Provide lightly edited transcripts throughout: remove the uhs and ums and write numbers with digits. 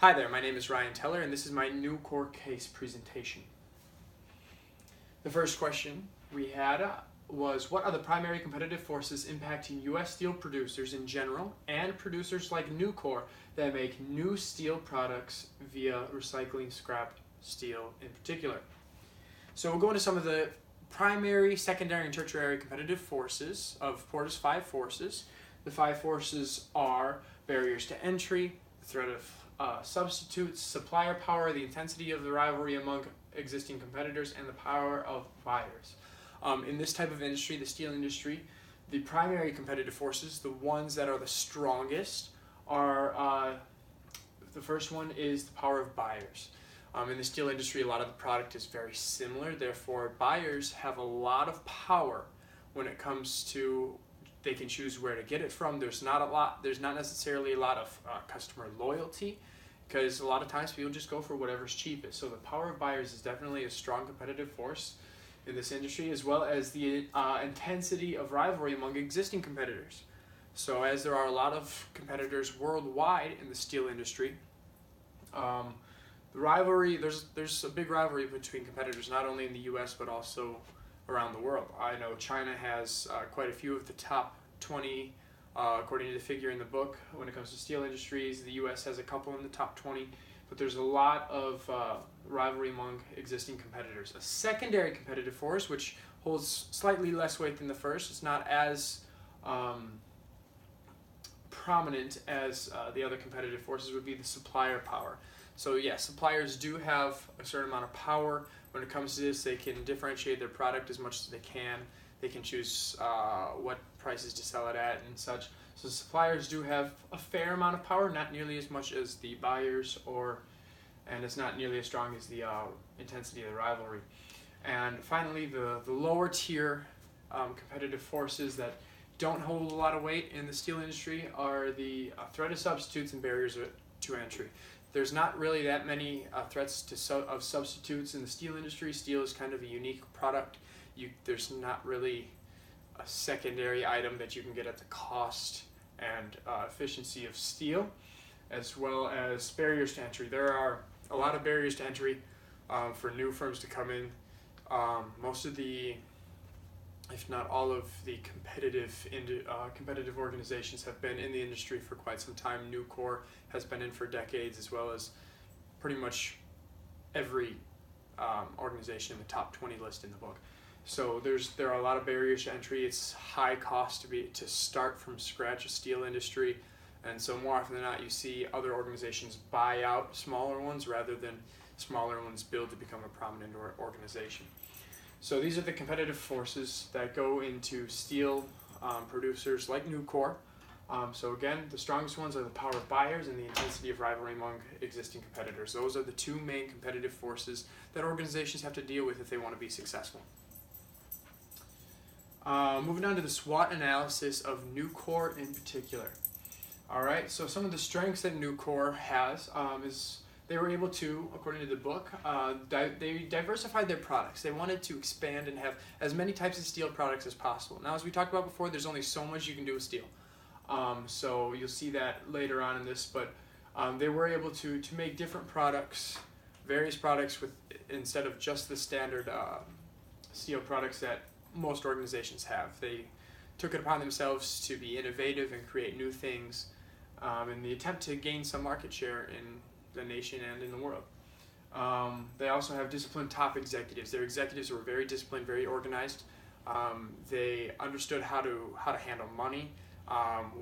Hi there, my name is Ryan Teller and this is my Nucor case presentation. The first question we had was, what are the primary competitive forces impacting U.S. steel producers in general and producers like Nucor that make new steel products via recycling scrap steel in particular? So we'll go into some of the primary, secondary, and tertiary competitive forces of Porter's 5 forces. The 5 forces are barriers to entry, the threat of substitutes, supplier power, the intensity of the rivalry among existing competitors, and the power of buyers. In this type of industry, the steel industry, the primary competitive forces, the ones that are the strongest, are the first one is the power of buyers. In the steel industry, a lot of the product is very similar, therefore buyers have a lot of power when it comes to they can choose where to get it from. There's not necessarily a lot of customer loyalty, because a lot of times people just go for whatever's cheapest. So the power of buyers is definitely a strong competitive force in this industry, as well as the intensity of rivalry among existing competitors. So as there are a lot of competitors worldwide in the steel industry, the rivalry, there's a big rivalry between competitors, not only in the U.S. but also around the world. I know China has quite a few of the top 20, according to the figure in the book. When it comes to steel industries, the U.S. has a couple in the top 20, but there's a lot of rivalry among existing competitors. A secondary competitive force, which holds slightly less weight than the first, it's not as prominent as the other competitive forces, would be the supplier power. So yes, suppliers do have a certain amount of power. When it comes to this, they can differentiate their product as much as they can. They can choose what prices to sell it at and such. So suppliers do have a fair amount of power, not nearly as much as the buyers, and it's not nearly as strong as the intensity of the rivalry. And finally, the lower tier competitive forces that don't hold a lot of weight in the steel industry are the threat of substitutes and barriers to entry. There's not really that many threats of substitutes in the steel industry. Steel is kind of a unique product. There's not really a secondary item that you can get at the cost and efficiency of steel, as well as barriers to entry. There are a lot of barriers to entry for new firms to come in. Most of the, if not all of the competitive organizations have been in the industry for quite some time. Nucor has been in for decades, as well as pretty much every organization in the top 20 list in the book. So there are a lot of barriers to entry. It's high cost to start from scratch a steel industry, and so more often than not you see other organizations buy out smaller ones rather than smaller ones build to become a prominent organization. So these are the competitive forces that go into steel producers like Nucor. So again, the strongest ones are the power of buyers and the intensity of rivalry among existing competitors. Those are the two main competitive forces that organizations have to deal with if they want to be successful. Moving on to the SWOT analysis of Nucor in particular. Alright, so some of the strengths that Nucor has is they were able to, according to the book, they diversified their products. They wanted to expand and have as many types of steel products as possible. Now, as we talked about before, there's only so much you can do with steel. So you'll see that later on in this, but they were able to make different products, various products, instead of just the standard steel products that most organizations have. They took it upon themselves to be innovative and create new things in the attempt to gain some market share in the nation and in the world. They also have disciplined top executives. Their executives were very disciplined, very organized. They understood how to handle money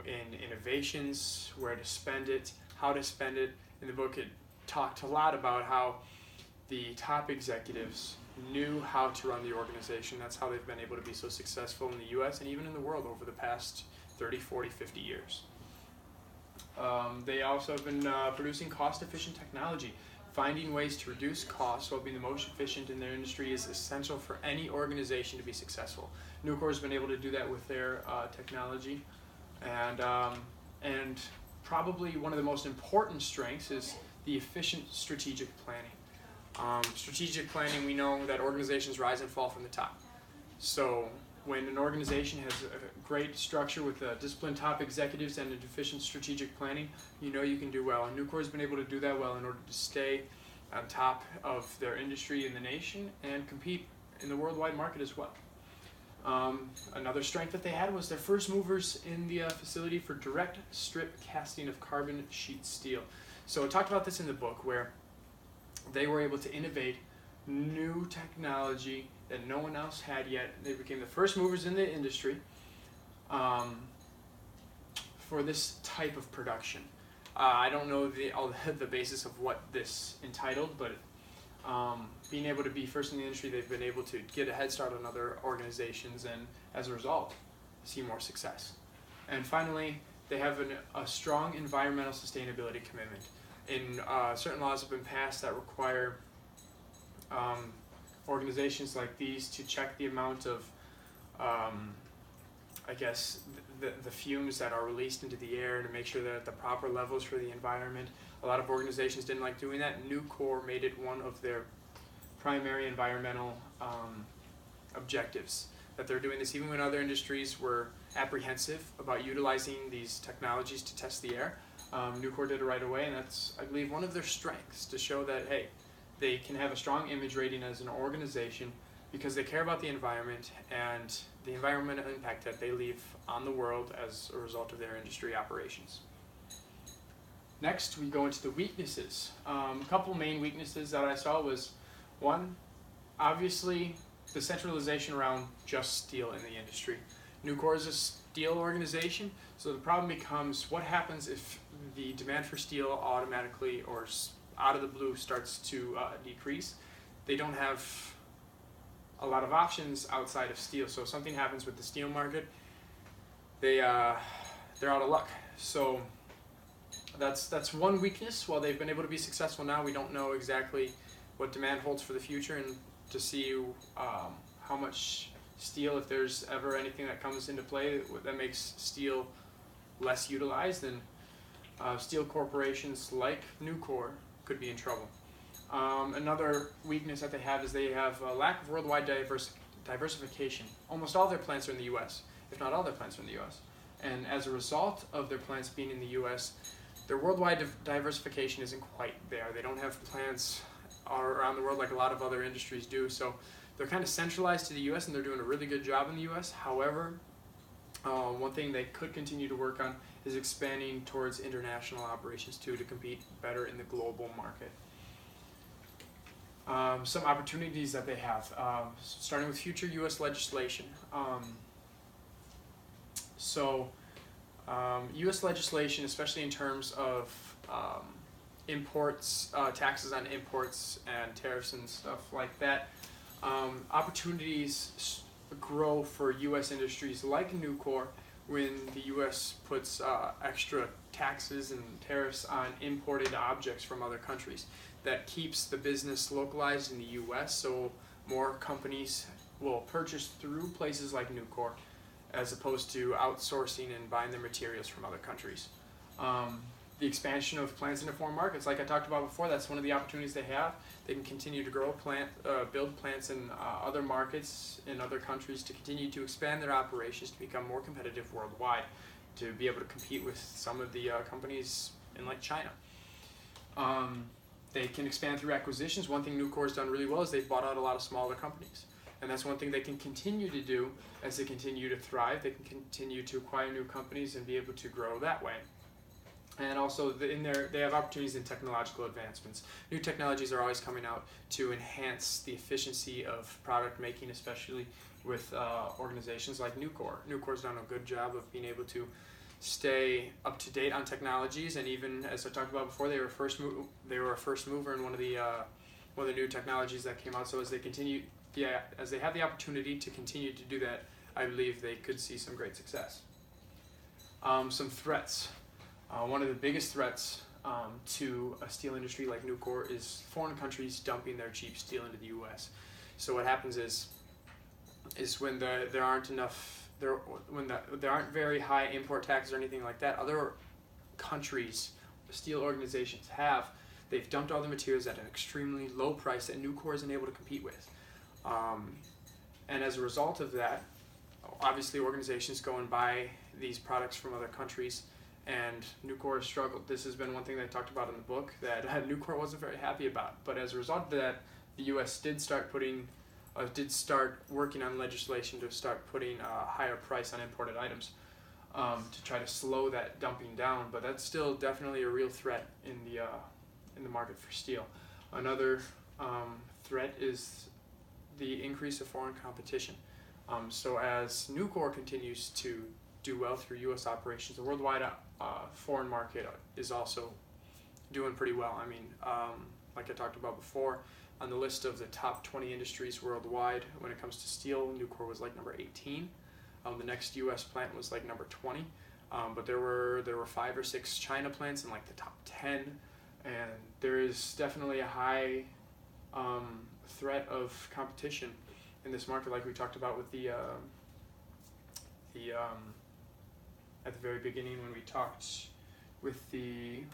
in innovations, where to spend it, how to spend it. In the book, it talked a lot about how the top executives knew how to run the organization. That's how they've been able to be so successful in the U.S. and even in the world over the past 30, 40, 50 years. They also have been producing cost-efficient technology. Finding ways to reduce costs while being the most efficient in their industry is essential for any organization to be successful. Nucor has been able to do that with their technology, and probably one of the most important strengths is the efficient strategic planning. Strategic planning, we know that organizations rise and fall from the top. So when an organization has a great structure with disciplined top executives and efficient strategic planning, you know you can do well. And Nucor has been able to do that well in order to stay on top of their industry in the nation and compete in the worldwide market as well. Another strength that they had was their first movers in the facility for direct strip casting of carbon sheet steel. So I talked about this in the book, where they were able to innovate new technology that no one else had yet. They became the first movers in the industry for this type of production. I don't know the basis of what this entitled, but being able to be first in the industry, they've been able to get a head start on other organizations, and as a result, see more success. And finally, they have a strong environmental sustainability commitment. Certain laws have been passed that require organizations like these to check the amount of, the fumes that are released into the air, to make sure that at the proper levels for the environment. A lot of organizations didn't like doing that. Nucor made it one of their primary environmental objectives, that they're doing this even when other industries were apprehensive about utilizing these technologies to test the air. Nucor did it right away, and that's, I believe, one of their strengths, to show that, hey, they can have a strong image rating as an organization because they care about the environment and the environmental impact that they leave on the world as a result of their industry operations. Next, we go into the weaknesses. A couple main weaknesses that I saw was, one, obviously, the centralization around just steel in the industry. Nucor is a steel organization, so the problem becomes, what happens if the demand for steel automatically or out of the blue starts to decrease? They don't have a lot of options outside of steel, so if something happens with the steel market, they're out of luck. So that's one weakness. While they've been able to be successful now, we don't know exactly what demand holds for the future, and to see how much steel, if there's ever anything that comes into play that makes steel less utilized, then steel corporations like Nucor could be in trouble. Another weakness that they have is they have a lack of worldwide diversification. Almost all their plants are in the U.S., if not all their plants are in the U.S. And as a result of their plants being in the U.S., their worldwide diversification isn't quite there. They don't have plants around the world like a lot of other industries do. So they're kind of centralized to the U.S., and they're doing a really good job in the U.S. However, one thing they could continue to work on is expanding towards international operations too, to compete better in the global market. Some opportunities that they have, starting with future U.S. legislation. U.S. legislation, especially in terms of imports, taxes on imports and tariffs and stuff like that, opportunities grow for U.S. industries like Nucor when the U.S. puts extra taxes and tariffs on imported objects from other countries. That keeps the business localized in the U.S., so more companies will purchase through places like Nucor as opposed to outsourcing and buying their materials from other countries. The expansion of plants into foreign markets, like I talked about before, that's one of the opportunities they have. They can continue to build plants in other markets in other countries to continue to expand their operations to become more competitive worldwide, to be able to compete with some of the companies in like China. They can expand through acquisitions. One thing Nucor has done really well is they've bought out a lot of smaller companies. And that's one thing they can continue to do as they continue to thrive. They can continue to acquire new companies and be able to grow that way. And also they have opportunities in technological advancements. New technologies are always coming out to enhance the efficiency of product making, especially with organizations like Nucor. Nucor's done a good job of being able to stay up to date on technologies, and even as I talked about before, they were a first mover in one of the new technologies that came out. So as they have the opportunity to continue to do that, I believe they could see some great success. Some threats. One of the biggest threats to a steel industry like Nucor is foreign countries dumping their cheap steel into the U.S. So what happens is when there aren't very high import taxes or anything like that, other countries, steel organizations they've dumped all the materials at an extremely low price that Nucor isn't able to compete with. And as a result of that, obviously organizations go and buy these products from other countries, and Nucor has struggled. This has been one thing that I talked about in the book that Nucor wasn't very happy about. But as a result of that, the U.S. did start working on legislation to start putting a higher price on imported items to try to slow that dumping down. But that's still definitely a real threat in the market for steel. Another threat is the increase of foreign competition. So as Nucor continues to do well through U.S. operations, the worldwide foreign market is also doing pretty well. I mean, like I talked about before, on the list of the top 20 industries worldwide, when it comes to steel, Nucor was like number 18. The next U.S. plant was like number 20. But there were 5 or 6 China plants in like the top 10, and there is definitely a high threat of competition in this market, like we talked about with the at the very beginning when we talked with when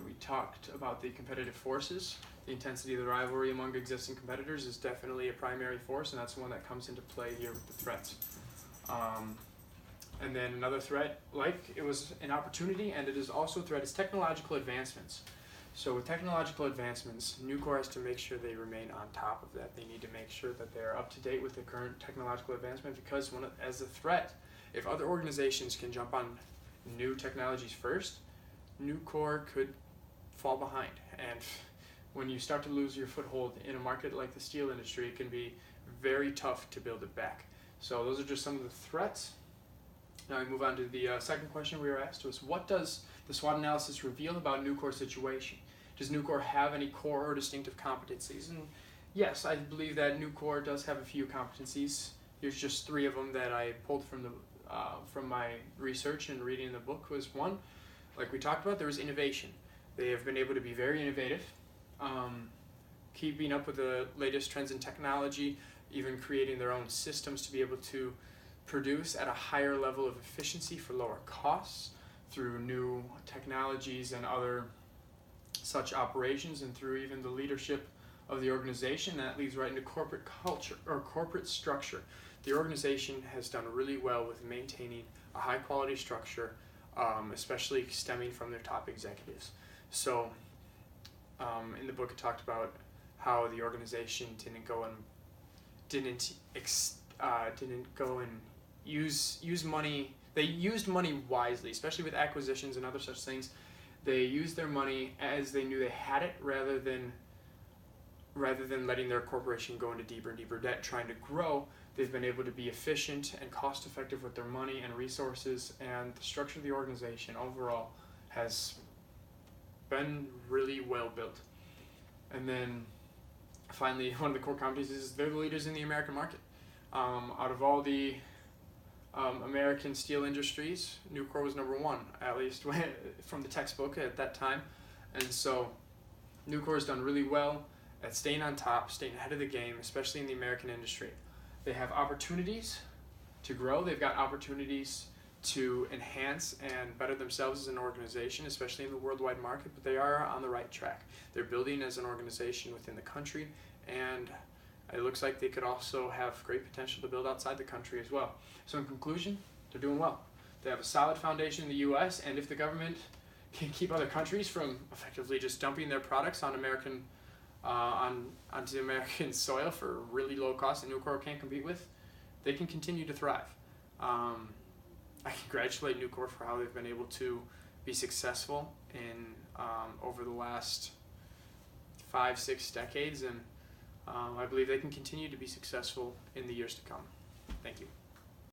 we talked about the competitive forces. The intensity of the rivalry among existing competitors is definitely a primary force, and that's the one that comes into play here with the threats. And then another threat, like it was an opportunity and it is also a threat, is technological advancements. So with technological advancements, Nucor has to make sure they remain on top of that. They need to make sure that they're up to date with the current technological advancement, because as a threat, if other organizations can jump on new technologies first, Nucor could fall behind. And when you start to lose your foothold in a market like the steel industry, it can be very tough to build it back. So those are just some of the threats. Now we move on to the second question we were asked was, what does the SWOT analysis reveal about Nucor's situation? Does Nucor have any core or distinctive competencies? And yes, I believe that Nucor does have a few competencies. Here's just 3 of them that I pulled from my research and reading the book. Was one, like we talked about, there was innovation. They have been able to be very innovative, keeping up with the latest trends in technology, even creating their own systems to be able to produce at a higher level of efficiency for lower costs through new technologies and other such operations, and through even the leadership of the organization. That leads right into corporate culture or corporate structure. The organization has done really well with maintaining a high quality structure, especially stemming from their top executives. So in the book it talked about how the organization didn't go and use money. They used money wisely, especially with acquisitions and other such things. They used their money as they knew they had it, rather than letting their corporation go into deeper and deeper debt trying to grow. They've been able to be efficient and cost effective with their money and resources, and the structure of the organization overall has been really well built. And then finally, one of the core competencies is they're the leaders in the American market. Out of all the American steel industries, Nucor was number 1, at least from the textbook at that time. And so Nucor has done really well at staying on top, staying ahead of the game, especially in the American industry. They have opportunities to grow. They've got opportunities to enhance and better themselves as an organization, especially in the worldwide market, but they are on the right track. They're building as an organization within the country, and it looks like they could also have great potential to build outside the country as well. So in conclusion, they're doing well. They have a solid foundation in the U.S., and if the government can keep other countries from effectively just dumping their products on onto American soil for really low cost that Nucor can't compete with, they can continue to thrive. I congratulate Nucor for how they've been able to be successful in over the last 5-6 decades, and I believe they can continue to be successful in the years to come. Thank you.